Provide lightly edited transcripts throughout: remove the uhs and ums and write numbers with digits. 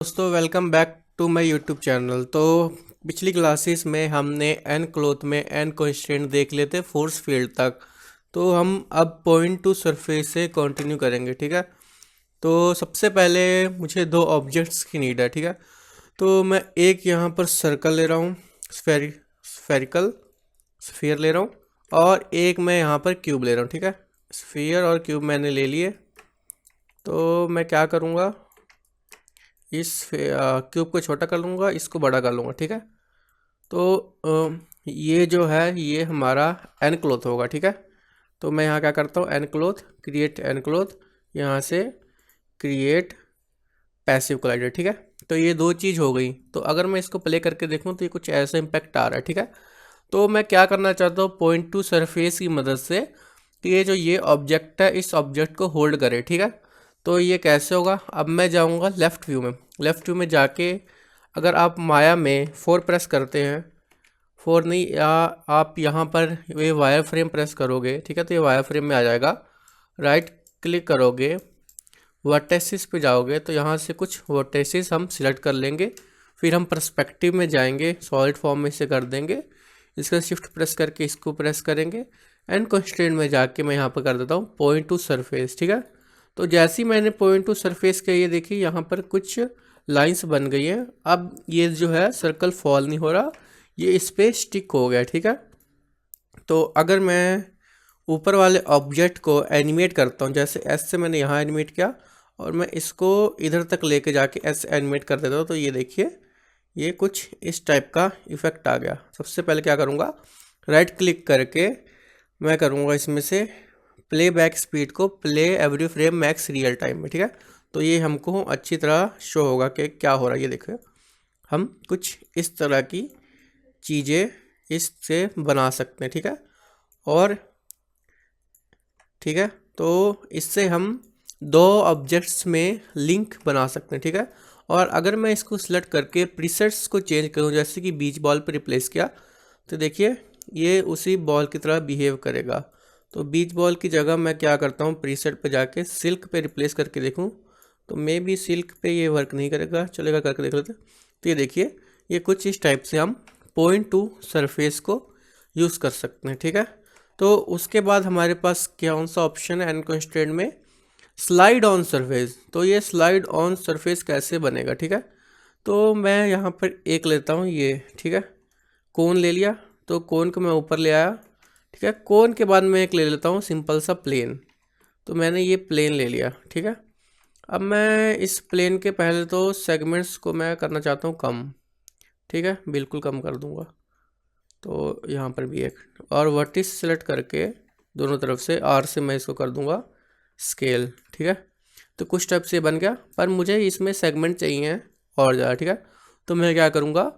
दोस्तों welcome back to my YouTube channel. तो पिछली क्लासेस में हमने एन क्लोथ में एन कंस्ट्रेंट देख लेते फोर्स फील्ड तक। तो हम अब पॉइंट टू सरफेस से कंटिन्यू करेंगे, ठीक है। तो सबसे पहले मुझे दो ऑब्जेक्ट्स की नीड है, ठीक है। तो मैं एक यहाँ पर सर्कल ले रहा हूँ, स्फेरिकल स्फीयर ले रहा हूँ, और एक मैं यहाँ पर क्यूब ले रहा हूँ, ठीक है। स्फीयर और क्यूब मैंने ले लिए। तो मैं क्या करूँगा, इस क्यूब को छोटा कर लूँगा, इसको बड़ा कर लूँगा, ठीक है। तो ये जो है ये हमारा एन क्लोथ होगा, ठीक है। तो मैं यहाँ क्या करता हूँ, N cloth create N cloth, यहाँ से क्रिएट पैसिव कोलाइडर, ठीक है। तो ये दो चीज़ हो गई। तो अगर मैं इसको प्ले करके देखूँ तो ये कुछ ऐसा इम्पैक्ट आ रहा है, ठीक है। तो मैं क्या करना चाहता हूँ, पॉइंट टू सरफेस की मदद से कि ये जो ये ऑब्जेक्ट है इस ऑब्जेक्ट को होल्ड करे, ठीक है। तो ये कैसे होगा, अब मैं जाऊँगा लेफ़्ट व्यू में। लेफ़्ट व्यू में जाके अगर आप माया में 4 प्रेस करते हैं, 4 नहीं, या आप यहाँ पर ये वायर फ्रेम प्रेस करोगे, ठीक है। तो ये वायर फ्रेम में आ जाएगा। राइट क्लिक करोगे, वर्टेसिस पे जाओगे, तो यहाँ से कुछ वर्टेसिस हम सिलेक्ट कर लेंगे। फिर हम पर्सपेक्टिव में जाएंगे, सॉलिड फॉर्म में इसे कर देंगे। इसका शिफ्ट प्रेस करके इसको प्रेस करेंगे, एंड कंस्ट्रेंट में जाके मैं यहाँ पर कर देता हूँ पॉइंट टू सरफेस, ठीक है। तो जैसे ही मैंने पॉइंट टू सरफेस किया, ये देखिए यहाँ पर कुछ लाइंस बन गई हैं। अब ये जो है सर्कल फॉल नहीं हो रहा, ये इस पर स्टिक हो गया, ठीक है। तो अगर मैं ऊपर वाले ऑब्जेक्ट को एनिमेट करता हूँ, जैसे एस से मैंने यहाँ एनिमेट किया और मैं इसको इधर तक लेके जाके एस एनिमेट कर देता हूँ, तो ये देखिए ये कुछ इस टाइप का इफ़ेक्ट आ गया। सबसे पहले क्या करूँगा, राइट क्लिक करके मैं करूँगा इसमें से प्ले बैक स्पीड को play every frame max real time में, ठीक है। तो ये हमको अच्छी तरह शो होगा कि क्या हो रहा है। ये देखो हम कुछ इस तरह की चीज़ें इससे बना सकते हैं, ठीक है। और ठीक है, तो इससे हम दो ऑब्जेक्ट्स में लिंक बना सकते हैं, ठीक है। और अगर मैं इसको सिलेक्ट करके प्रीसेट्स को चेंज करूं, जैसे कि बीच बॉल पर रिप्लेस किया, तो देखिए ये उसी बॉल की तरह बिहेव करेगा। तो बीच बॉल की जगह मैं क्या करता हूं, प्रीसेट पे जाके सिल्क पे रिप्लेस करके देखूं, तो मे बी सिल्क पे ये वर्क नहीं करेगा, चलेगा, करके देख लेते हैं। तो ये देखिए ये कुछ इस टाइप से हम पॉइंट टू सरफेस को यूज़ कर सकते हैं, ठीक है। तो उसके बाद हमारे पास कौन सा ऑप्शन है एन कंस्ट्रेंट में, स्लाइड ऑन सरफेस। तो ये स्लाइड ऑन सरफेस कैसे बनेगा, ठीक है। तो मैं यहाँ पर एक लेता हूँ ये, ठीक है, कोन ले लिया। तो कोन को मैं ऊपर ले आया, ठीक है। कोन के बाद मैं एक ले लेता हूँ सिंपल सा प्लेन। तो मैंने ये प्लेन ले लिया, ठीक है। अब मैं इस प्लेन के पहले तो सेगमेंट्स को मैं करना चाहता हूँ कम, ठीक है, बिल्कुल कम कर दूँगा। तो यहाँ पर भी एक, और वर्टिस सेलेक्ट करके दोनों तरफ से आर से मैं इसको कर दूंगा स्केल, ठीक है। तो कुछ टाइप से बन गया, पर मुझे इसमें सेगमेंट चाहिए और ज़्यादा, ठीक है। तो मैं क्या करूँगा,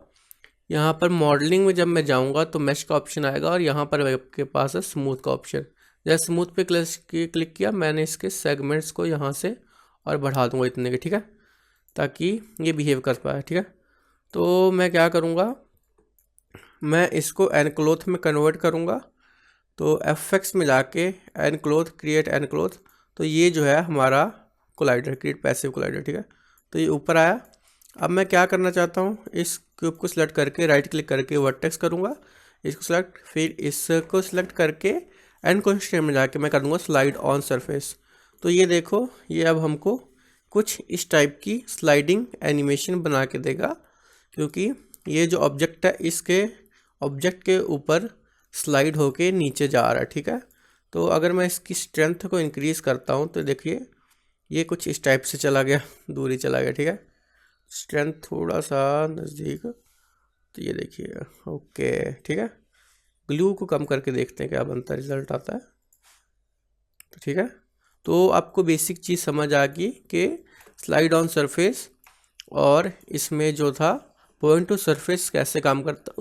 यहाँ पर मॉडलिंग में जब मैं जाऊँगा तो मैश का ऑप्शन आएगा, और यहाँ पर आपके पास है स्मूथ का ऑप्शन। जैसे स्मूथ पे क्लिक किया मैंने, इसके सेगमेंट्स को यहाँ से और बढ़ा दूंगा इतने के, ठीक है, ताकि ये बिहेव कर पाए, ठीक है। तो मैं क्या करूँगा, मैं इसको एनक्लोथ में कन्वर्ट करूँगा। तो एफएक्स में जाके एनक्लोथ क्रिएट एनक्लोथ, तो ये जो है हमारा कोलाइडर, क्रिएट पैसिव कोलाइडर, ठीक है। तो ये ऊपर आया। अब मैं क्या करना चाहता हूँ, इस क्यूब को सिलेक्ट करके राइट क्लिक करके वर्टेक्स करूँगा, इसको सिलेक्ट, फिर इसको सिलेक्ट करके एंड कंस्ट्रेंट में जाके मैं कर दूँगा स्लाइड ऑन सरफेस। तो ये देखो ये अब हमको कुछ इस टाइप की स्लाइडिंग एनिमेशन बना के देगा, क्योंकि ये जो ऑब्जेक्ट है इसके ऑब्जेक्ट के ऊपर स्लाइड होके नीचे जा रहा है, ठीक है। तो अगर मैं इसकी स्ट्रेंथ को इंक्रीज़ करता हूँ तो देखिए ये कुछ इस टाइप से चला गया, दूरी चला गया, ठीक है। स्ट्रेंथ थोड़ा सा नज़दीक, तो ये देखिए ओके, ठीक है। ग्लू को कम करके देखते हैं क्या बनता है, रिजल्ट आता है, तो ठीक है। तो आपको बेसिक चीज़ समझ आ गई कि स्लाइड ऑन सरफेस और इसमें जो था पॉइंट टू सरफेस कैसे काम करता